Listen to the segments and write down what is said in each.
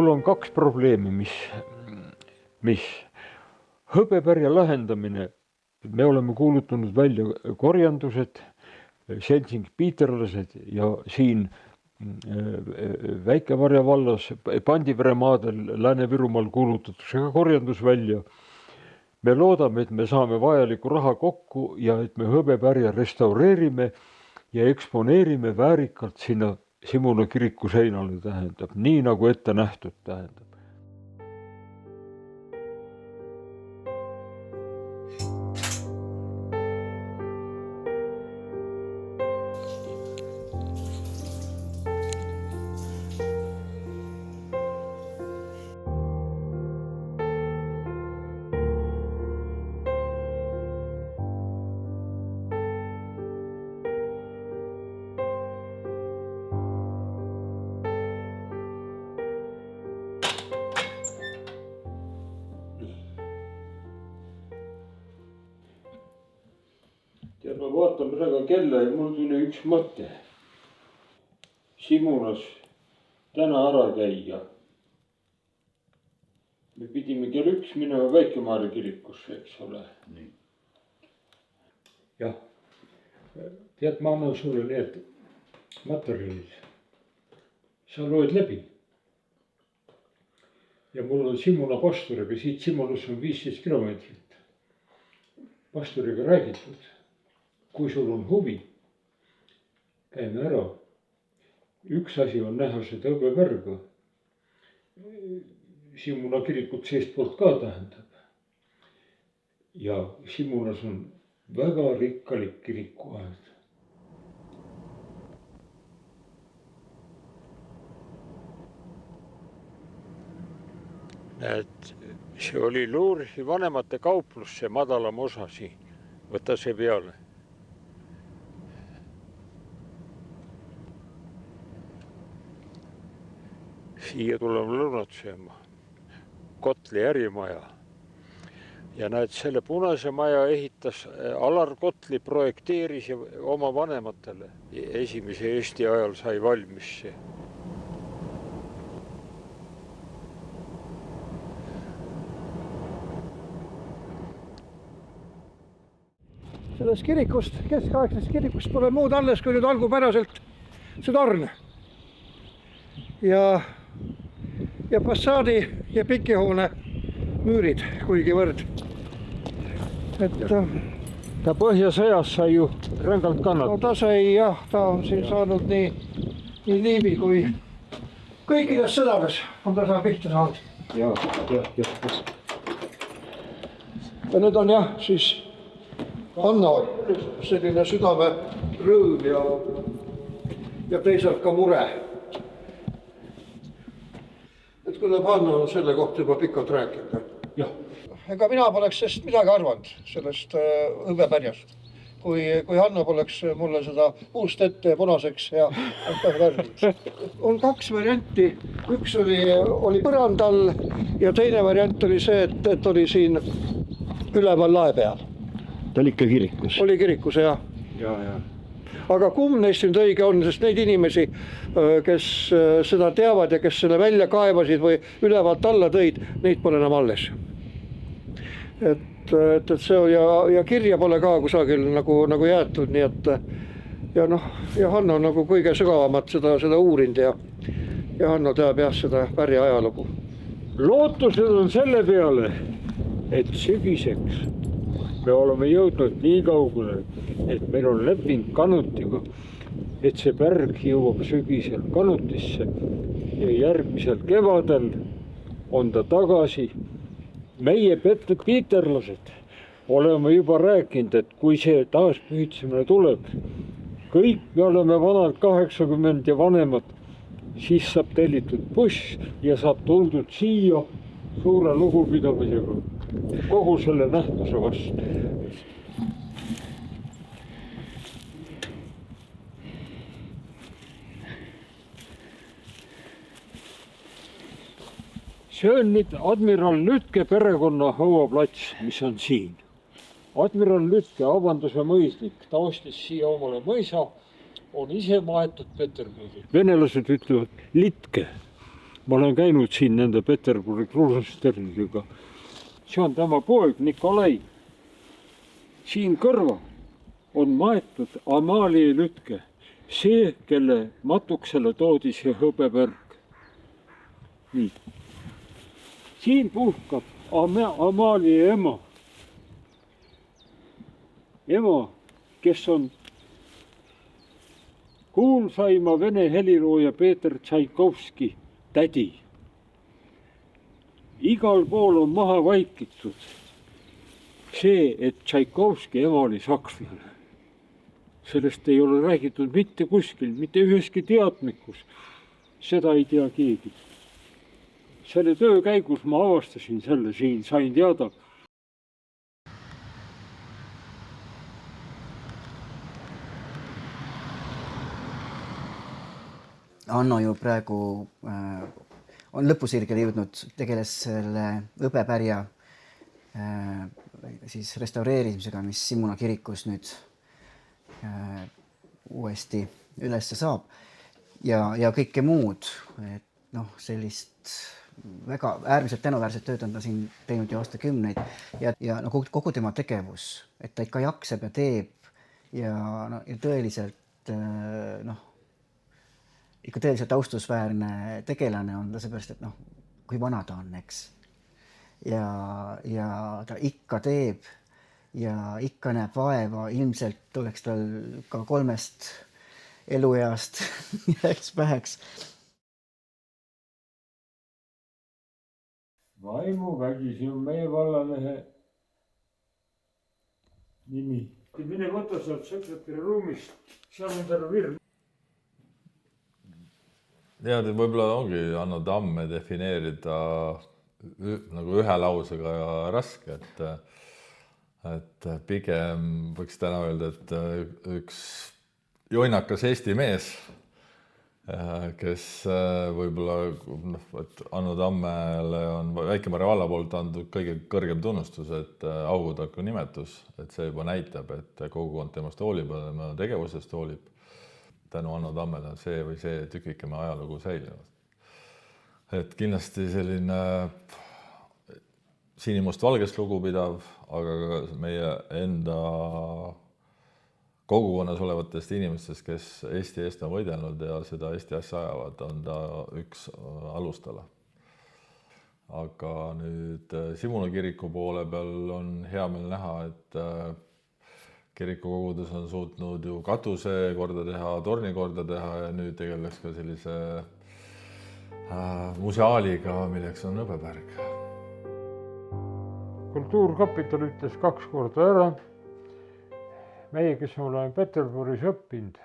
mul on kaks probleemi, mis hõbepärja lahendamine. Me oleme kuulutanud välja korjandused, Selsing-Piiterlased ja siin Väike-Varja vallas Pandivere maadel Lääne-Virumaal kuulutatakse ka korjandus välja. Me loodame, et me saame vajaliku raha kokku ja et me hõbepärja restaureerime ja eksponeerime väärikalt sinna Simula kiriku seinale, tähendab, nii nagu ette nähtud, tähendab. Tead, ma vaatan praegu kella ja mul tuli üks mõte. Simulas täna ära käia. Me pidime kell 1 minema Väike-Maarja kirikusse, eks ole. Nii. Jah. Tead, ma annan sulle need materjalid. Sa loed läbi. Ja mul on Simula pasturiga, siit Simulus on 15 kilomeetrit. Pasturiga räägitud. Kui sul on huvi, käime ära. Üks asi on näha seda hõbepärga. Simula kirikut seestpoolt ka tähendab. Ja Simulas on väga rikkalik kirikuaed. Näed, see oli Luursi vanemate kauplus, see madalam osa siin. Võta see peale. Siia tuleme lõunat sööma. Kotli ärimaja. Ja näed, selle punase maja ehitas Alar Kotli, projekteeris oma vanematele. Esimese Eesti ajal sai valmis see. Sellest kirikust, keskaegsest kirikust pole muud alles kui nüüd algupäraselt see torn. Ja fassaadi ja pikihoone müürid kuigivõrd. Ta põhjasõjas sai ju rängalt kannatada. No ta sai jah, ta on siin saanud nii liivi kui kõikides sõdades on ta saa pihta saanud. Ja. Ja nüüd on jah, siis Anna selline südame rõõm ja teisalt ka mure. Et kui Hanno on selle kohta juba pikalt rääkinud. Jah. Ega mina poleks sellest midagi arvanud, sellest hõbepärjast. Kui Hanno poleks mulle seda puust ette punaseks ja värviks. On kaks varianti. Üks oli põrandal ja teine variant oli see, et oli siin üleval lae peal. Ta oli ikka kirikus. Oli kirikus, jah. Ja. Aga kumb neist nüüd õige on, sest neid inimesi, kes seda teavad ja kes selle välja kaevasid või ülevalt alla tõid, neid pole enam alles. Et see ja kirja pole ka kusagil nagu jäetud, nii et ja Hanno on nagu kõige sügavamat seda uurinud ja Hanno teab jah seda pärja ajalugu. Lootused on selle peale, et sügiseks me oleme jõudnud nii kaugele, et meil on leping Kanutiga, et see pärg jõuab sügisel Kanutisse ja järgmisel kevadel on ta tagasi. Meie piiterlased oleme juba rääkinud, et kui see taaspühitsemine tuleb, kõik me oleme vanad 80 ja vanemad, siis saab tellitud buss ja saab tuldud siia suure lugupidamisega kogu selle nähtuse vastu. See on nüüd admiral Lütke perekonna hauaplats, mis on siin. Admiral Lütke, Avanduse mõisnik, ta ostis siia omale mõisa, on ise maetud Peterburgi. Venelased ütlevad Litke. ma olen käinud siin nende Peterburi kruusasteridega. See on tema poeg Nikolai. Siin kõrva on maetud Amalie Lütke, see, kelle matuksele toodi see hõbepärg. Nii. Siin puhkab Amalie ema. Ema, kes on kuulsaima vene helilooja Peeter Tšaikovski tädi. Igal pool on maha vaikitud see, et Tšaikovski ema oli sakslane. Sellest ei ole räägitud mitte kuskil, mitte üheski teadmikus. Seda ei tea keegi. Selle töö käigus ma avastasin selle siin, sain teada. Anno ju praegu on lõpusirgele jõudnud, tegeles selle hõbepärja siis restaureerimisega, mis Simuna kirikus nüüd uuesti üles saab ja kõike muud, et noh, sellist väga äärmiselt tänuväärset tööd on ta siin teinud ju aastakümneid ja no, kogu tema tegevus, et ta ikka jakseb ja teeb ja tõeliselt ikka tõeliselt austusväärne tegelane on ta seepärast, et noh, kui vana ta on, eks. Ja ta ikka teeb ja ikka näeb vaeva, ilmselt oleks tal ka 3 elueast jääks väheks. Vaimuvägi, see on meie vallalehe nimi. Mine võta sealt sekretäri ruumist, seal on terve virm. Ja, võib-olla ongi Anno Tamme defineerida nagu ühe lausega ja raske, et pigem võiks täna öelda, et üks joinakas Eesti mees, kes võib-olla, et Anno Tammele on Väike-Maarja valla poolt andnud kõige kõrgem tunnustus, et aukodaku nimetus, et see juba näitab, et kogukond temast hoolib ja tema tegevusest hoolib. Tänu Anno Tammele on see või see tükike me ajalugu säilinud. Et kindlasti selline sinimust-valgest lugupidav, aga ka meie enda kogukonnas olevatest inimestest, kes Eesti eest on võidelnud ja seda Eesti asja ajavad, on ta üks alustala. Aga nüüd Simuna kiriku poole peal on hea meel näha, et kirikukogudus on suutnud ju katuse korda teha, torni korda teha ja nüüd tegeleks ka sellise museaaliga, milleks on hõbepärg. Kultuurkapital ütles 2 korda ära. Meie, kes oleme Peterburis õppinud,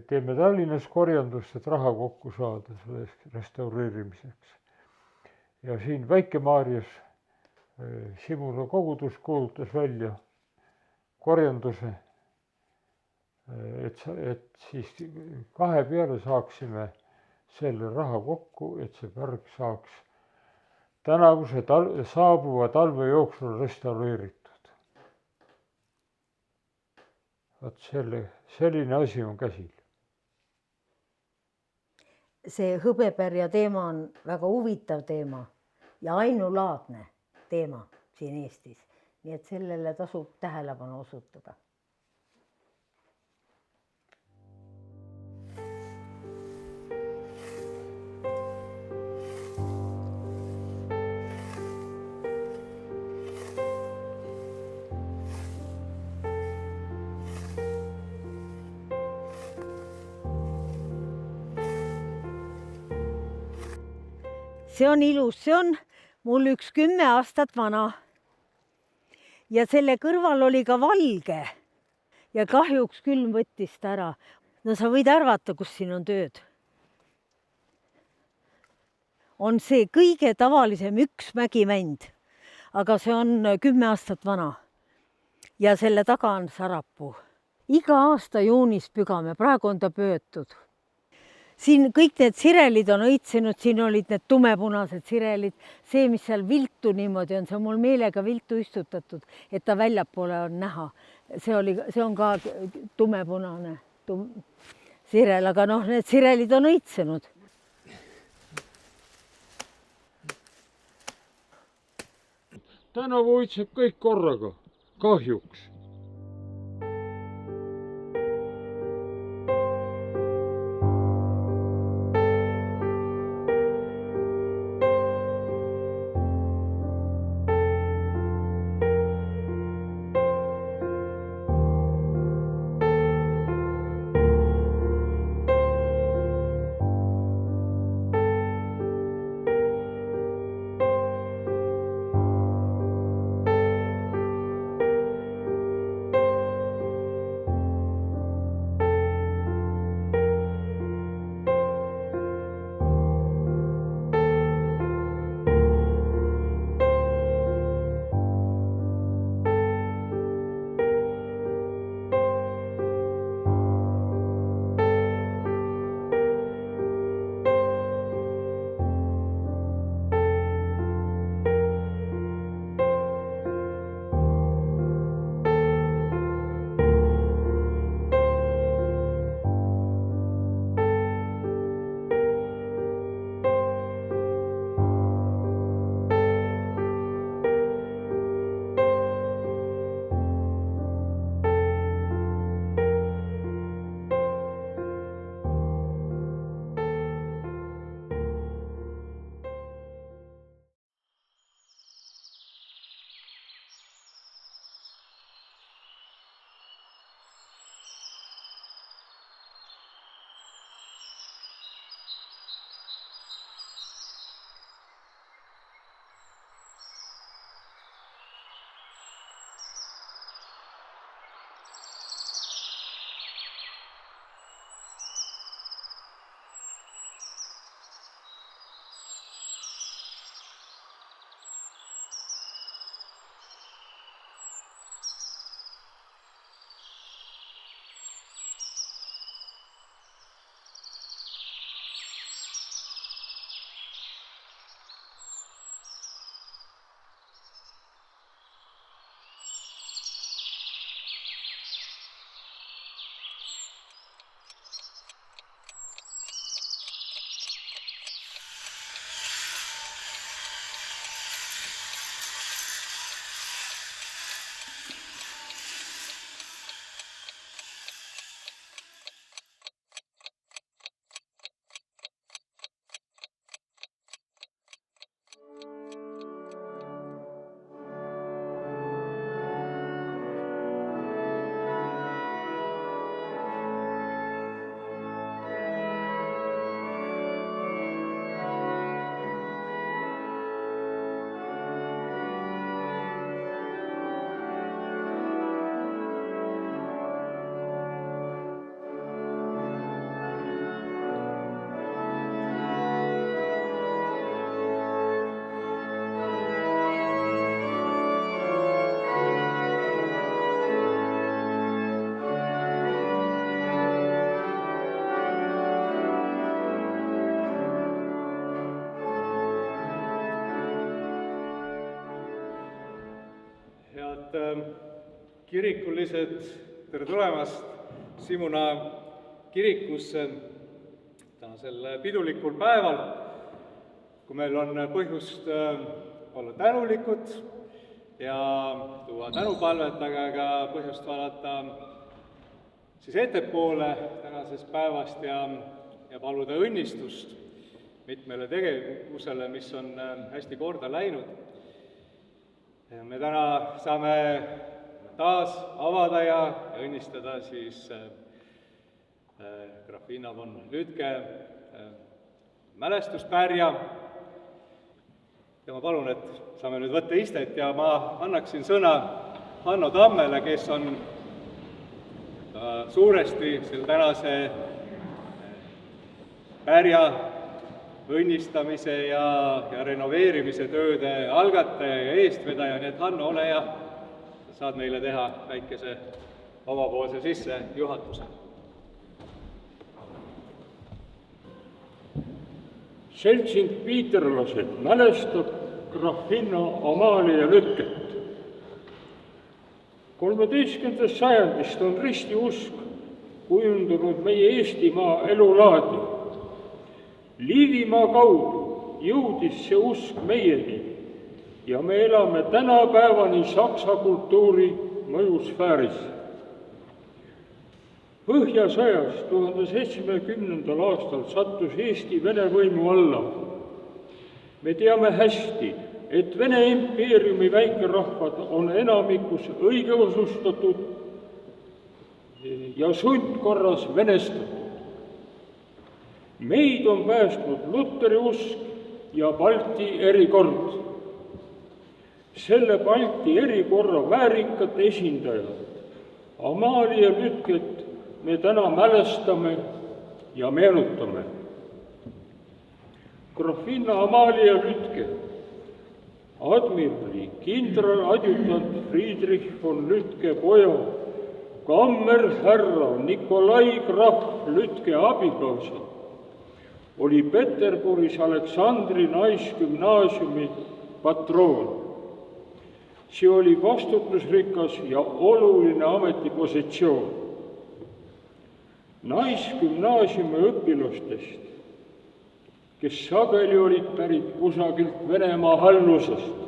teeme Tallinnas korjandust, et raha kokku saada sellest restaureerimiseks. Ja siin Väike-Maarjas Simuna kogudus kuulutas välja korjanduse, et siis 2 peale saaksime selle raha kokku, et see pärg saaks tänavuse saabuva talve jooksul restaureeritud. Vaat selline asi on käsil. See hõbepärja teema on väga huvitav teema ja ainulaadne teema siin Eestis. Nii et sellele tasub tähelepanu osutada. See on ilus, see on mul üks 10 aastat vana. Ja selle kõrval oli ka valge ja kahjuks külm võttis ta ära. No sa võid arvata, kus siin on tööd. On see kõige tavalisem üks mägimänd, aga see on 10 aastat vana ja selle taga on sarapuu. Iga aasta juunis pügame, praegu on ta pöötud. Siin kõik need sirelid on õitsenud, siin olid need tumepunased sirelid. See, mis seal viltu niimoodi on, see on mul meelega viltu istutatud, et ta väljapoole on näha. See on ka tumepunane sirel, aga noh, need sirelid on õitsenud. tänavu õitseb kõik korraga, kahjuks. Head kirikulised, tere tulemast Simuna kirikusse tänasel pidulikul päeval, kui meil on põhjust olla tänulikud ja tuua tänupalvet, aga ka põhjust vaadata siis ettepoole tänasest päevast ja paluda õnnistust mitmele tegevusele, mis on hästi korda läinud. Me täna saame taas avada ja õnnistada siis Grafina von Lüdke mälestuspärja. Ja ma palun, et saame nüüd võtta istet ja ma annaksin sõna Hanno Tammele, kes on suuresti selle tänase pärja õnnistamise ja renoveerimise tööde algataja ja eestvedaja, nii et Hanno, ole hea, saad meile teha väikese omapoolse sissejuhatuse. Seltsing piiterlased mälestab Grafina Amalia Lütket. 13. sajandist on ristiusk kujundunud meie Eestimaa elulaadi. Liivimaa kaudu jõudis see usk meieni ja me elame tänapäevani saksa kultuuri mõjusfääris. Põhjasõjas 1070. aastal sattus Eesti Vene võimu alla. Me teame hästi, et Vene impeeriumi väikerahvad on enamikus õigeusustatud ja sundkorras venestatud. Meid on päästnud Luteri usk ja Balti erikord. Selle Balti erikorra väärikad esindajad, Amalia Lütket, me täna mälestame ja meenutame. Grafinna Amalia Lütke, admirali kindraladjutant Friedrich von Lütke poja, kammerhärra Nikolai Graf Lütke abikaasa, oli Peterburis Aleksandri naisgümnaasiumi patroon. See oli vastutusrikas ja oluline ametipositsioon. Naisgümnaasiumi õpilastest, kes sageli olid pärit kusagilt Venemaa hallusest,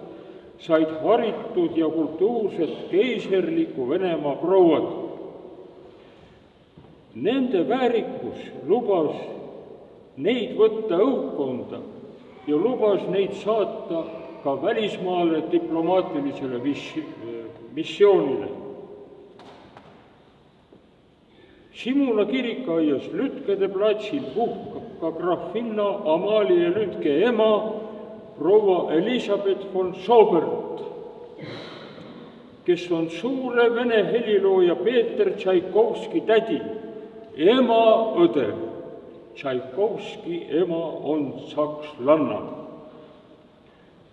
said haritud ja kultuurset keiserliku Venemaa prouad. Nende väärikus lubas neid võtta õukonda ja lubas neid saata ka välismaale diplomaatilisele missioonile. Simula kirikuaias Lütkede platsil puhkab ka grafinna Amalia Lütke ema, proua Elisabeth von Sobert, kes on suure vene helilooja Peeter Tšaikovski tädi, ema õde. Tšaikovski ema on sakslanna.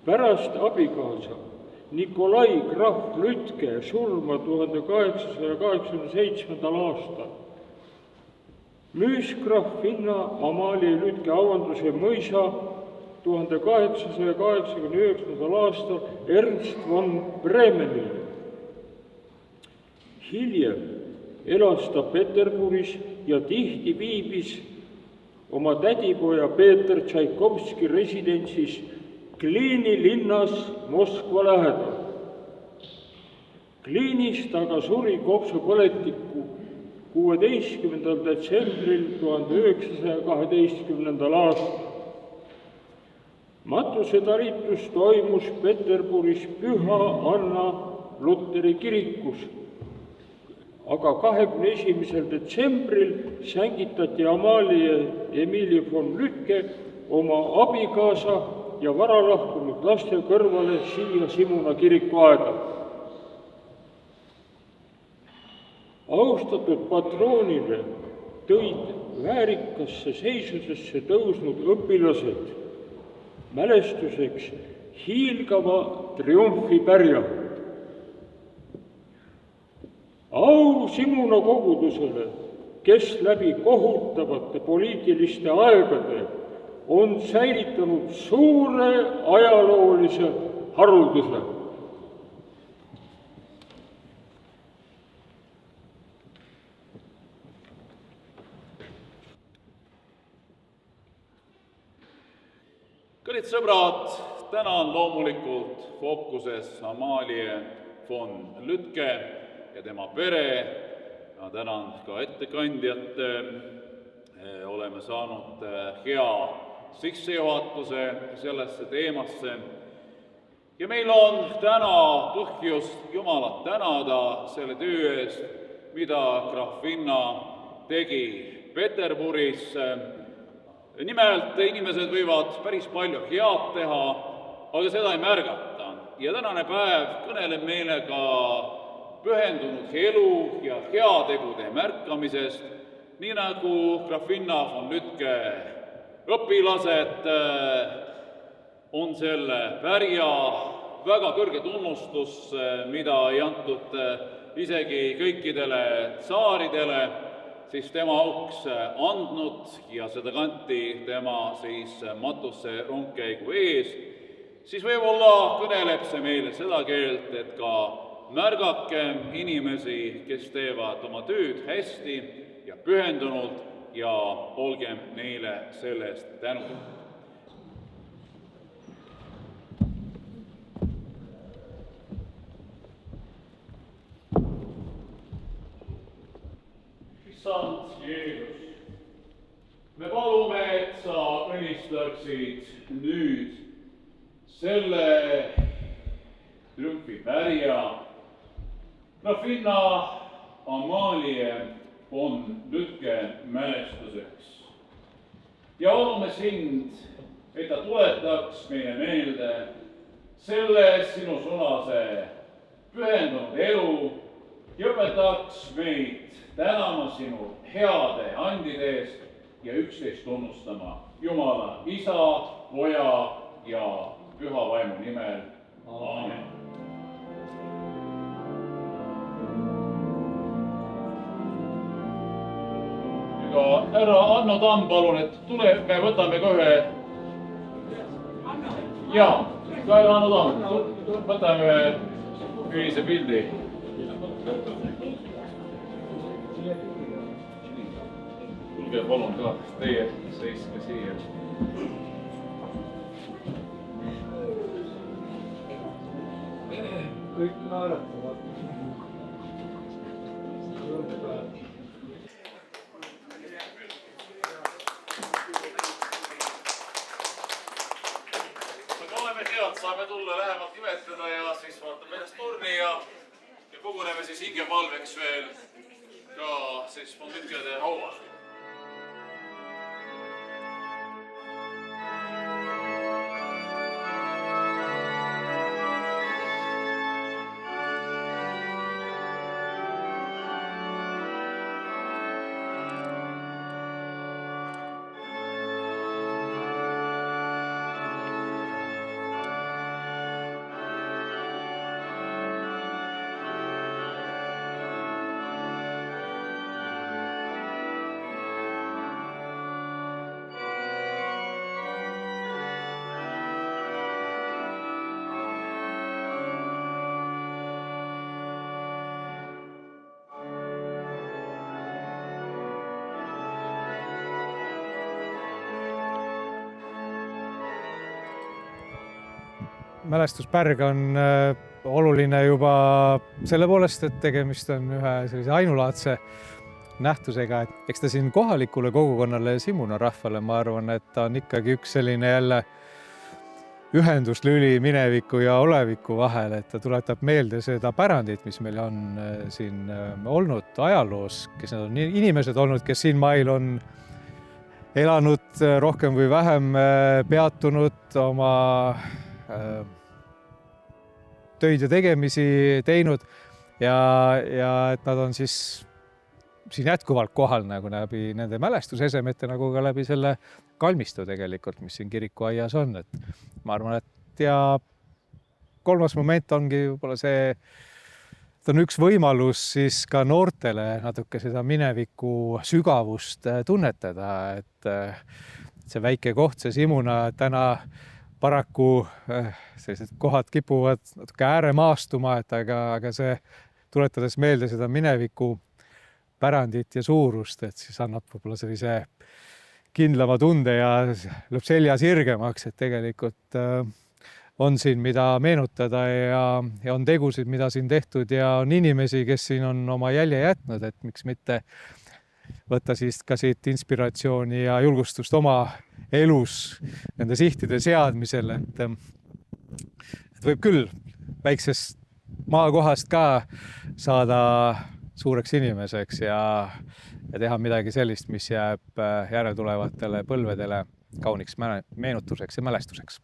Pärast abikaasa Nikolai Graf Lütke surma 1887. aastal müüs grafinna Amalia Lütke avanduse mõisa 1889. aastal Ernst von Bremenile. Hiljem elas ta Peterburis ja tihti viibis oma tädipoja Peeter Tšaikovski residentsis Kliini linnas Moskva lähedal. Kliinis ta aga suri kopsupõletiku 16. detsembril 1912. aastal. Matusetalitus toimus Peterburis Püha Anna Luteri kirikus, aga 21. detsembril sängitati Amalia Emilie von Lütke oma abikaasa ja varalahkunud laste kõrvale siia Simuna kirikuaeda. Austatud patroonile tõid väärikasse seisusesse tõusnud õpilased mälestuseks hiilgava triumfipärja. Au Simuna kogudusele, kes läbi kohutavate poliitiliste aegade on säilitanud suure ajaloolise harulduse. Kallid sõbrad, täna on loomulikult fookuses Amalia von Lütke ja tema pere. Ma tänan ka ettekandjat. Oleme saanud hea sissejuhatuse sellesse teemasse. Ja meil on täna põhjust Jumalat tänada selle töö eest, mida grafinna tegi Peterburis. Nimelt, inimesed võivad päris palju head teha, aga seda ei märgata. Ja tänane päev kõneleb meile ka pühendunud elu ja heategude märkamisest, nii nagu grafinna von Lütke õpilased on selle pärja väga kõrge tunnustus, mida ei antud isegi kõikidele tsaaridele, siis tema auks andnud ja seda kanti tema siis matuse rongkäigu ees, siis võib-olla kõneleb see meile seda keelt, et ka märgakem inimesi, kes teevad oma tööd hästi ja pühendunult ja olgem neile selle eest tänulikud. issand Jeesus, me palume, et sa õnnistaksid nüüd selle triumfipärja graafinna Amalie von Lütke mälestuseks ja palume sind, et ta tuletaks meile meelde selle sinu sõnase pühendunud elu ja õpetaks meid tänama sinu heade andide eest ja üksteist tunnustama Jumala Isa, Poja ja Püha Vaimu nimel. Aamen. Ega härra Anno Tamm, palun, et tule, me võtame ka ühe. Jaa, ka härra Anno Tamm, võtame ühe ühise pildi. Tulge palun ka, teie seiske siia. Kõik naeratavad. Oleme head, saame tulla lähemalt nimetada ja siis vaatame ennast torni ja koguneme siis hingepalveks veel ka siis von Lütkede haual. Mälestuspärg on oluline juba selle poolest, et tegemist on ühe sellise ainulaadse nähtusega, et eks ta siin kohalikule kogukonnale ja Simuna rahvale, ma arvan, et ta on ikkagi üks selline jälle ühenduslüli mineviku ja oleviku vahel, et ta tuletab meelde seda pärandit, mis meil on siin olnud ajaloos, kes need on inimesed olnud, kes siin mail on elanud rohkem või vähem, peatunud oma töid ja tegemisi teinud ja et nad on siis siin jätkuvalt kohal nagu läbi nende mälestusesemete, nagu ka läbi selle kalmistu tegelikult, mis siin kirikuaias on. Et ma arvan, et ja kolmas moment ongi võib-olla see, et on üks võimalus siis ka noortele natuke seda mineviku sügavust tunnetada, et see väike koht, see Simuna täna paraku sellised kohad kipuvad natuke ääremaastuma, et aga see tuletades meelde seda mineviku pärandit ja suurust, et siis annab võib-olla sellise kindlama tunde ja lööb selja sirgemaks, et tegelikult on siin, mida meenutada ja on tegusid, mida siin tehtud ja on inimesi, kes siin on oma jälje jätnud, et miks mitte võtta siis ka siit inspiratsiooni ja julgustust oma elus nende sihtide seadmisel, et võib küll väiksest maakohast ka saada suureks inimeseks ja teha midagi sellist, mis jääb järeltulevatele põlvedele kauniks meenutuseks ja mälestuseks.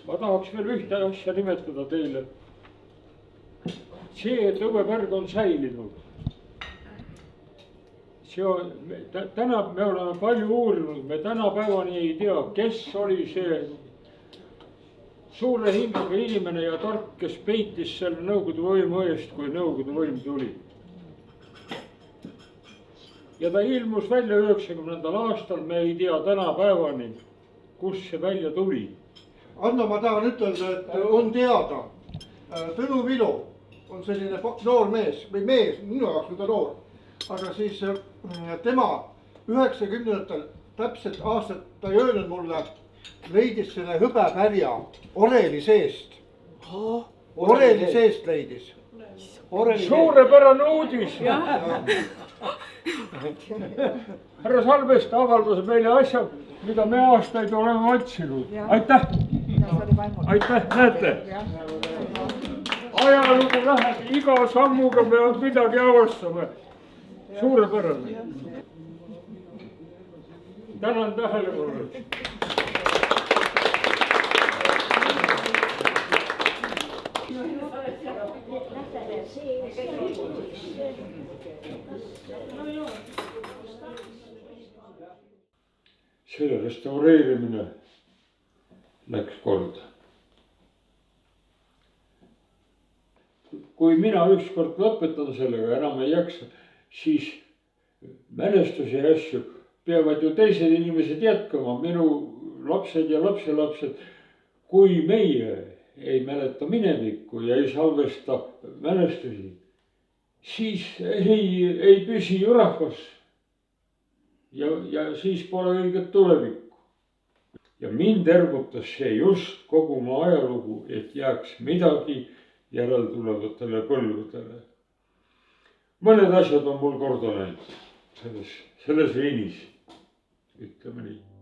Ma tahaks veel ühte asja nimetada teile. See, et Õuepärg on säilinud. Täna me oleme palju uurinud, me tänapäevani ei tea, kes oli see suure hingega inimene ja tark, kes peitis selle Nõukogude võimu eest, kui Nõukogude võim tuli. ja ta ilmus välja 90. aastal, me ei tea tänapäevani, kust see välja tuli. Anno, ma tahan ütelda, et on teada, Tõnu Vilu on selline noor mees või mees, minu jaoks on ta noor, aga siis tema 90-ndatel täpselt aastat ta ei öelnud mulle, leidis selle hõbepärja oreli seest. Oreli seest leidis. Suurepärane uudis. Härra Salveste avaldas meile asjad, mida me aastaid oleme otsinud. Aitäh! Aitäh, näete! Ajalugu läheb, iga sammuga me midagi avastame. Suurepärane. Tänan tähelepanu. Selle restaureerimine läks korda. Kui mina ükskord lõpetan sellega, enam ei jaksa, siis mälestusi ja asju peavad ju teised inimesed jätkama, minu lapsed ja lapselapsed. Kui meie ei mäleta minevikku ja ei salvesta mälestusi, siis ei püsi ju rahvas. Ja siis pole õiget tulevikku. Ja mind ergutas see just kogu mu ajalugu, et jääks midagi järeltulevatele põlvedele. Mõned asjad on mul korda läinud selles liinis, ütleme nii.